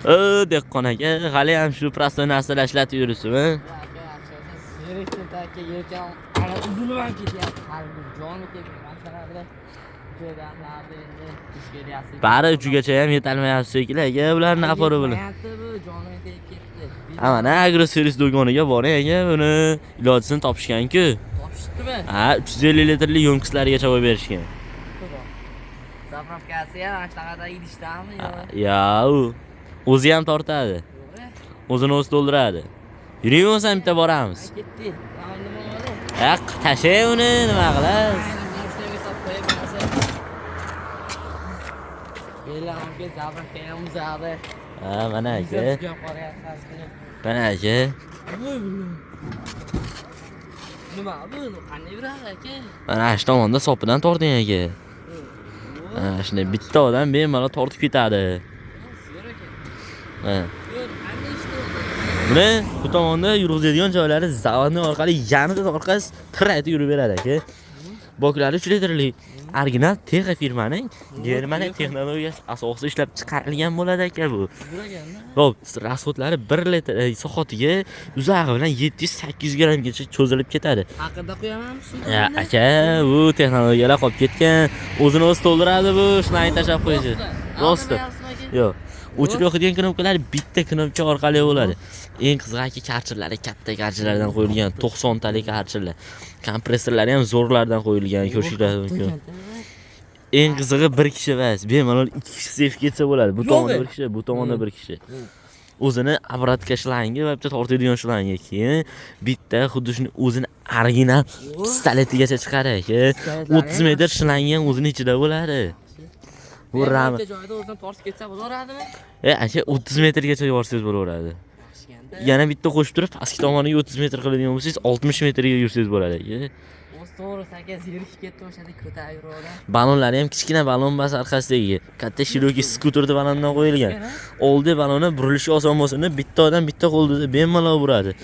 Dehqon aka, hali ham shu prosta narsalar ishlatib yuribsizmi? Zerikdim aka, yelkam ana uzilib ham ketyapti. Qalbim joni tegib mashinalar joydanlardi endi ish kelyapti. Bari uchigacha ham yetolmayapti shekilli aka, ularni apora bilan. Bu jonim tegib ketdi. Mana agroservis do'koniga boring aka, buni ilojini topishgan-ku. Topishdimi? Ha, 350 litrli yo'nkislarigacha qo'yib berishgan. Zapravkasi ham ashtaqada idishdami Ya, o'zi ham tortadi. O'zini o'zi to'ldiradi. Yuring bo'lsam bitta boramiz. Ketdi. Nima bo'ldi? Tashay uni, nima qilasiz? Belamga zapravka ham uzadi. Ha, mana aka. Mana aka. Nima bu? Qanday yuradi aka? Mana shu tomonda sopidan torting aka. Shunday bitta odam bemalol tortib ketadi. Ha. Buni bu tomonda yurg'izadigan joylari zavodning orqali yanada orqasi tiraytib yurib beradi aka. Boklari 3 litrli. Original Texa firmaning Germaniya texnologiyasi asosida ishlab chiqarilgan bo'ladi aka bu. Xo'p, rasxodlari 1 litr soatiga uzog'i bilan 700-800 grammgacha cho'zilib ketadi. Haqida qo'yaman shuni. Ya aka, bu texnologiyalar qolib ketgan. O'zini o'zi to'ldiradi bu, shuni tashlab qo'yishi. Rosti. Yo'q. O'chirib yoqadigan knopkalar bitta knopka orqali bo'ladi. Eng qizig'i karcherlari katta karcherlardan qo'yilgan, 90 talik karcherlar. Kompressorlari ham zo'rlardan qo'yilgan, ko'rishinglar mumkin. Eng qizig'i bir kishi emas, bemalol 2 kishi sef ketsa bo'ladi. Bu tomonda bir kishi, bu tomonda bir kishi. O'zini aparatka shlangi va bitta tortadigan shlangi, keyin bitta xuddi shuni o'zini original pistoletigacha chiqaradi. 30 metr shlangi ham o'zining ichida bo'ladi. Bu ram joyda o'zini tortib ketsa bo'laveradimi? Aka 30 metrgacha yorsangiz bo'laveradi. Yana bitta qo'shib turib, pastki tomoniga 30 metr qiladigan bo'lsangiz, 60 metrga yursangiz bo'ladi. To'g'ri, aka zerikib ketdi o'shada ko'tarib yuraveradi. Balonlari ham kichkina balon bas orqasidagi. Katta Shiroki skuterda balondan qo'yilgan. Oldi baloni burilishi oson bo'lsin deb bitta odam bitta qo'lda bemalol uradi.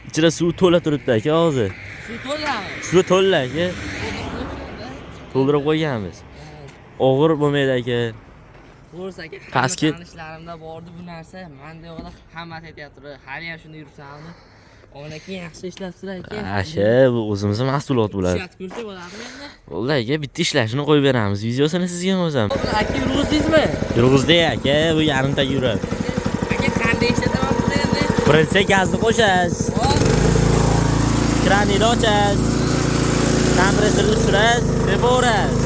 Ichida suv to'la turibdi aka hozir. Suv to'lami? Suv to'la aka. To'ldirib qo'yganmiz. Og'ir bo'lmaydi aka. To'g'ri aka, pastki tanishlarimda bordi bu narsa. Menda yo'qda hammasi aytayapti. Hali ham shuni yursammi? Onaki yaxshi ishlabsizlar aka. Asha, bu o'zimizning mahsulot bo'ladi. Ishlatib ko'rsak bo'ladimi endi? Bo'ldi aka, bitta ishlashini qo'yib beramiz. Videosini sizga o'zim. Aka yurg'izdingizmi? Yurg'izdi aka, bu yarimta yuradi. Aka qanday ishlataman buni endi? Birinchi gazni qo'shasiz. Kranni ochasiz. Kompressorni tushirasiz, sevorasiz.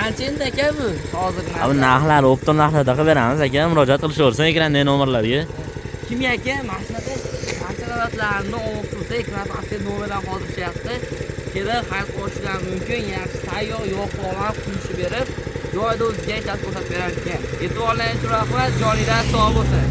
Qancha endi aka bu? Hozir Abi narxlar, opton narxlarda qilib beramiz aka, murojaat qilishaversin ekrandagi nomerlarga. Kimga aka? Mashinada qancha qavatlarni olib tursa, ekranda asli nomerlar qoldirishyapti. Kelib xarid qo'shishlar mumkin, yaxshi tayyor yo'q-yo'qlar quyishib berib, joyda o'ziga ishlab ko'rsatib berar ekan. E'tiborlaringiz uchun rahmat, joninglar sog' bo'lsin.